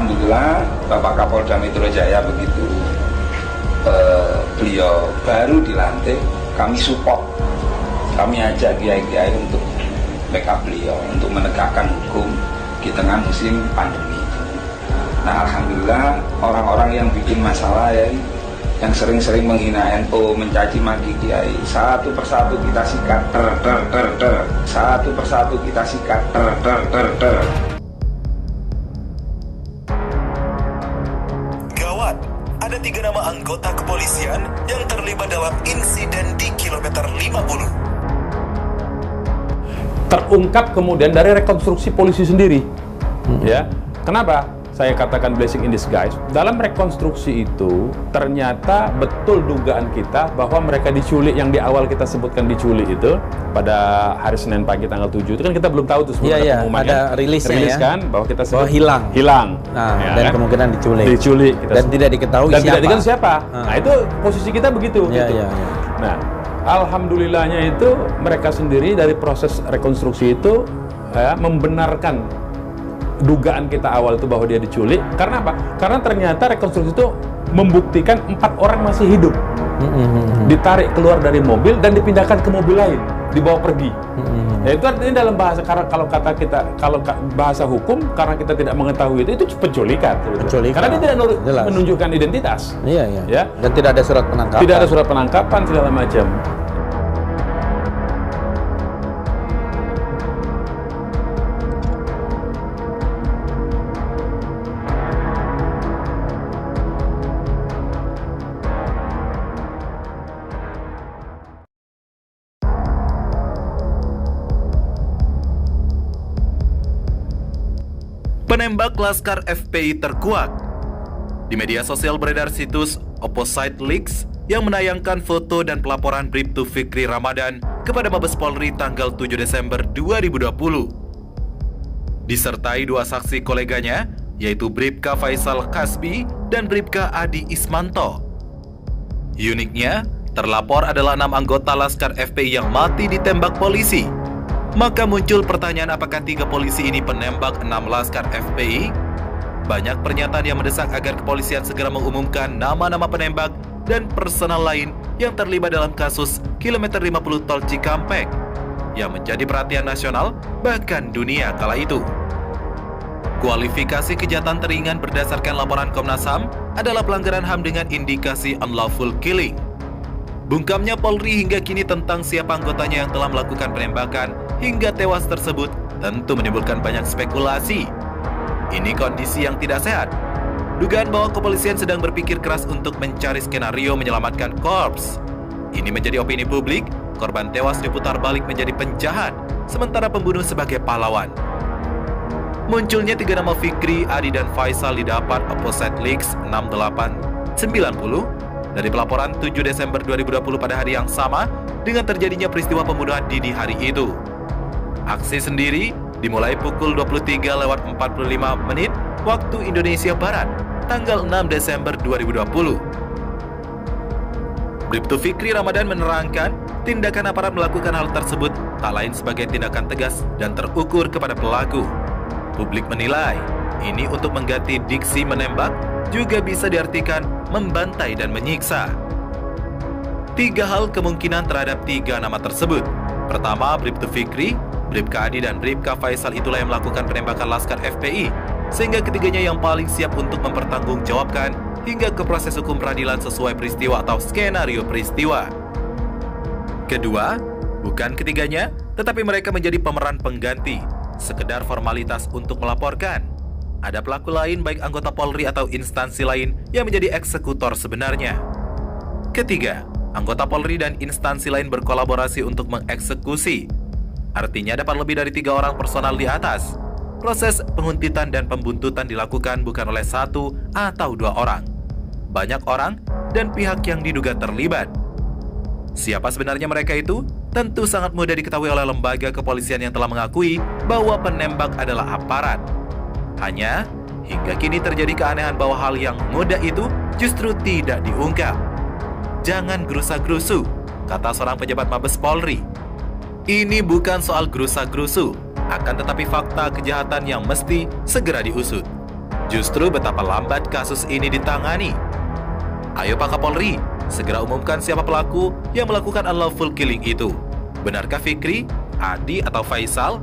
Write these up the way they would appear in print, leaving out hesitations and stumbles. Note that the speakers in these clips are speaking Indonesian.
Alhamdulillah Bapak Kapolda Metro Jaya begitu beliau baru dilantik, kami support, kami ajak kiai-kiai untuk backup beliau untuk menegakkan hukum di tengah musim pandemi. Nah alhamdulillah orang-orang yang bikin masalah ya, yang sering-sering menghina NU, mencaci maki kiai, satu persatu kita sikat, satu persatu kita sikat, Gawat, ada 3 nama anggota kepolisian yang terlibat dalam insiden di kilometer 50. Terungkap kemudian dari rekonstruksi polisi sendiri. Ya, kenapa saya katakan blessing in disguise? Dalam rekonstruksi itu ternyata betul dugaan kita bahwa mereka diculik, yang di awal kita sebutkan diculik itu pada hari Senin pagi tanggal 7 itu kan kita belum tahu tuh sebenarnya pengumumannya. Ada rilisnya rilis ya, kan bahwa kita sebut hilang. Ya, Nah, dan kan? kemungkinan diculik kita dan sebut. tidak diketahui Dan siapa. tidak diketahui siapa. Nah, itu posisi kita begitu. Ya, gitu. ya, ya. Nah, alhamdulillahnya itu mereka sendiri dari proses rekonstruksi itu membenarkan dugaan kita awal itu bahwa dia diculik. Karena apa? Karena ternyata rekonstruksi itu membuktikan 4 orang masih hidup, ditarik keluar dari mobil dan dipindahkan ke mobil lain, dibawa pergi. Ya, itu artinya dalam bahasa, kalau kata kita, kalau bahasa hukum, karena kita tidak mengetahui itu penculikan. Karena dia tidak menunjukkan identitas. Iya. Ya. Dan tidak ada surat penangkapan. Tidak ada surat penangkapan segala macam. Penembak Laskar FPI terkuak. Di media sosial beredar situs Opposite Leaks yang menayangkan foto dan pelaporan Bribtu Fikri Ramadan kepada Mabes Polri tanggal 7 Desember 2020. Disertai 2 saksi koleganya, yaitu Bribka Faisal Kasbi dan Bribka Adi Ismanto. Uniknya, terlapor adalah 6 anggota Laskar FPI yang mati ditembak polisi. Maka muncul pertanyaan, apakah 3 polisi ini penembak 6 Laskar FPI? Banyak pernyataan yang mendesak agar kepolisian segera mengumumkan nama-nama penembak dan personal lain yang terlibat dalam kasus kilometer 50 tol Cikampek yang menjadi perhatian nasional bahkan dunia kala itu. Kualifikasi kejahatan teringan berdasarkan laporan Komnas HAM adalah pelanggaran HAM dengan indikasi unlawful killing. Bungkamnya Polri hingga kini tentang siapa anggotanya yang telah melakukan penembakan hingga tewas tersebut tentu menimbulkan banyak spekulasi. Ini kondisi yang tidak sehat. Dugaan bahwa kepolisian sedang berpikir keras untuk mencari skenario menyelamatkan korps. Ini menjadi opini publik, korban tewas diputar balik menjadi penjahat, sementara pembunuh sebagai pahlawan. Munculnya 3 nama Fikri, Adi, dan Faisal didapat Opposite Leaks 6890 dari pelaporan 7 Desember 2020 pada hari yang sama dengan terjadinya peristiwa pembunuhan di hari itu. Aksi sendiri dimulai pukul 23:45 waktu Indonesia Barat, tanggal 6 Desember 2020. Bribtu Fikri Ramadan menerangkan, tindakan aparat melakukan hal tersebut tak lain sebagai tindakan tegas dan terukur kepada pelaku. Publik menilai, ini untuk mengganti diksi menembak juga bisa diartikan membantai dan menyiksa. 3 hal kemungkinan terhadap 3 nama tersebut. Pertama, Bribtu Fikri, Bribka Adi, dan Bribka Faisal itulah yang melakukan penembakan Laskar FPI, sehingga ketiganya yang paling siap untuk mempertanggungjawabkan hingga ke proses hukum peradilan sesuai peristiwa atau skenario peristiwa. Kedua, bukan ketiganya, tetapi mereka menjadi pemeran pengganti, sekedar formalitas untuk melaporkan. Ada pelaku lain baik anggota Polri atau instansi lain yang menjadi eksekutor sebenarnya. Ketiga, anggota Polri dan instansi lain berkolaborasi untuk mengeksekusi. Artinya dapat lebih dari 3 orang personal di atas. Proses penguntitan dan pembuntutan dilakukan bukan oleh 1 atau 2 orang. Banyak orang dan pihak yang diduga terlibat. Siapa sebenarnya mereka itu? Tentu sangat mudah diketahui oleh lembaga kepolisian yang telah mengakui bahwa penembak adalah aparat. Hanya, hingga kini terjadi keanehan bahwa hal yang mudah itu justru tidak diungkap. Jangan gerusa-gerusu, kata seorang pejabat Mabes Polri. Ini bukan soal gerusa-gerusu, akan tetapi fakta kejahatan yang mesti segera diusut. Justru betapa lambat kasus ini ditangani. Ayo Pak Kapolri, segera umumkan siapa pelaku yang melakukan unlawful killing itu. Benarkah Fikri, Adi, atau Faisal?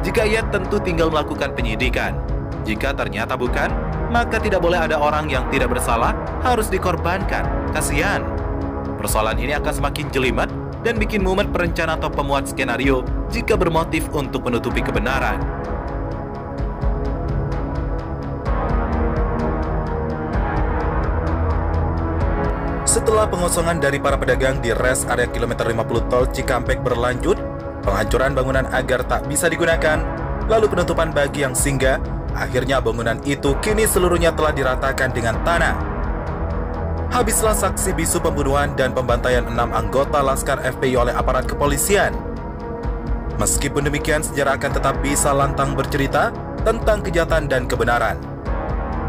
Jika iya, tentu tinggal melakukan penyidikan. Jika ternyata bukan, maka tidak boleh ada orang yang tidak bersalah harus dikorbankan. Kasihan. Persoalan ini akan semakin jelimet dan bikin mumet perencana atau pemuat skenario jika bermotif untuk menutupi kebenaran. Setelah pengosongan dari para pedagang di rest area kilometer 50 tol Cikampek berlanjut, penghancuran bangunan agar tak bisa digunakan, lalu penutupan bagi yang singgah, akhirnya bangunan itu kini seluruhnya telah diratakan dengan tanah. Habislah saksi bisu pembunuhan dan pembantaian 6 anggota Laskar FPI oleh aparat kepolisian. Meskipun demikian, sejarah akan tetap bisa lantang bercerita tentang kejahatan dan kebenaran.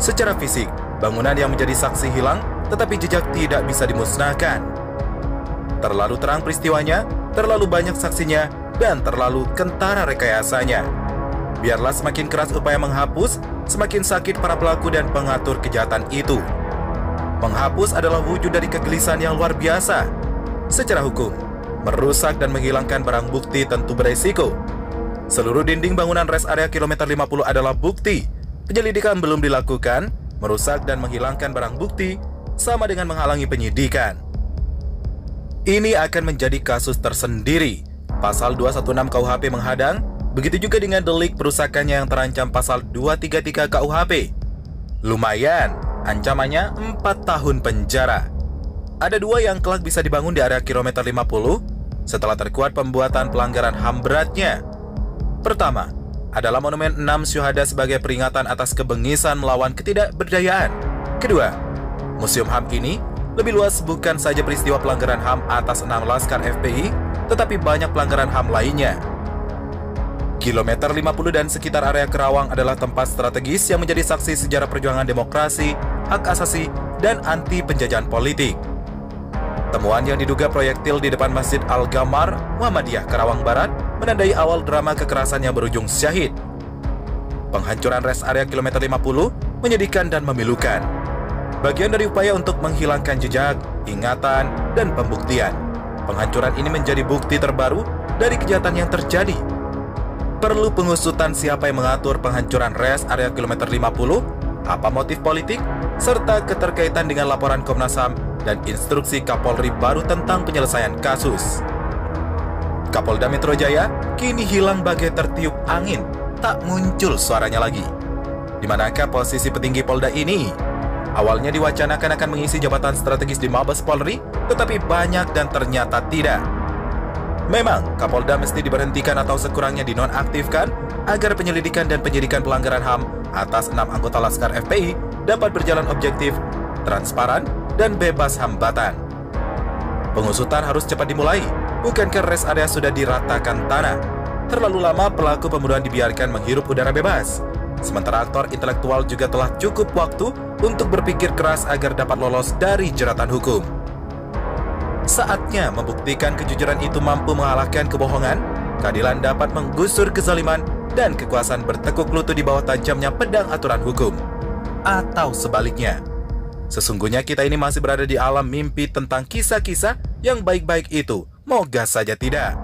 Secara fisik, bangunan yang menjadi saksi hilang, tetapi jejak tidak bisa dimusnahkan. Terlalu terang peristiwanya, terlalu banyak saksinya, dan terlalu kentara rekayasanya. Biarlah semakin keras upaya menghapus, semakin sakit para pelaku dan pengatur kejahatan itu. Menghapus adalah wujud dari kegelisahan yang luar biasa. Secara hukum, merusak dan menghilangkan barang bukti tentu beresiko. Seluruh dinding bangunan rest area kilometer 50 adalah bukti. Penyelidikan belum dilakukan, merusak dan menghilangkan barang bukti sama dengan menghalangi penyidikan. Ini akan menjadi kasus tersendiri. Pasal 216 KUHP menghadang, begitu juga dengan delik perusakannya yang terancam pasal 233 KUHP. Lumayan, ancamannya 4 tahun penjara. Ada 2 yang kelak bisa dibangun di area kilometer 50 setelah terkuat pembuatan pelanggaran HAM beratnya. Pertama, adalah Monumen 6 Syuhada sebagai peringatan atas kebengisan melawan ketidakberdayaan. Kedua, Museum HAM ini lebih luas bukan saja peristiwa pelanggaran HAM atas 6 Laskar FPI, tetapi banyak pelanggaran HAM lainnya. Kilometer 50 dan sekitar area Kerawang adalah tempat strategis yang menjadi saksi sejarah perjuangan demokrasi, hak asasi, dan anti penjajahan politik. Temuan yang diduga proyektil di depan Masjid Al-Gamar, Muhammadiyah, Kerawang Barat, menandai awal drama kekerasan yang berujung syahid. Penghancuran rest area kilometer 50 menyedihkan dan memilukan. Bagian dari upaya untuk menghilangkan jejak, ingatan, dan pembuktian. Penghancuran ini menjadi bukti terbaru dari kejahatan yang terjadi. Perlu pengusutan siapa yang mengatur penghancuran rest area kilometer 50, apa motif politik, serta keterkaitan dengan laporan Komnas HAM dan instruksi Kapolri baru tentang penyelesaian kasus. Kapolda Metro Jaya kini hilang bagai tertiup angin, tak muncul suaranya lagi. Di manakah posisi petinggi Polda ini? Awalnya diwacanakan akan mengisi jabatan strategis di Mabes Polri, tetapi banyak dan ternyata tidak. Memang, Kapolda mesti diberhentikan atau sekurangnya dinonaktifkan agar penyelidikan dan penyidikan pelanggaran HAM atas 6 anggota Laskar FPI dapat berjalan objektif, transparan, dan bebas hambatan. Pengusutan harus cepat dimulai, bukankah rest area sudah diratakan tanah? Terlalu lama pelaku pembunuhan dibiarkan menghirup udara bebas. Sementara aktor intelektual juga telah cukup waktu untuk berpikir keras agar dapat lolos dari jeratan hukum. Saatnya membuktikan kejujuran itu mampu mengalahkan kebohongan, keadilan dapat menggusur kezaliman, dan kekuasaan bertekuk lutut di bawah tajamnya pedang aturan hukum. Atau sebaliknya. Sesungguhnya kita ini masih berada di alam mimpi tentang kisah-kisah yang baik-baik itu. Moga saja tidak.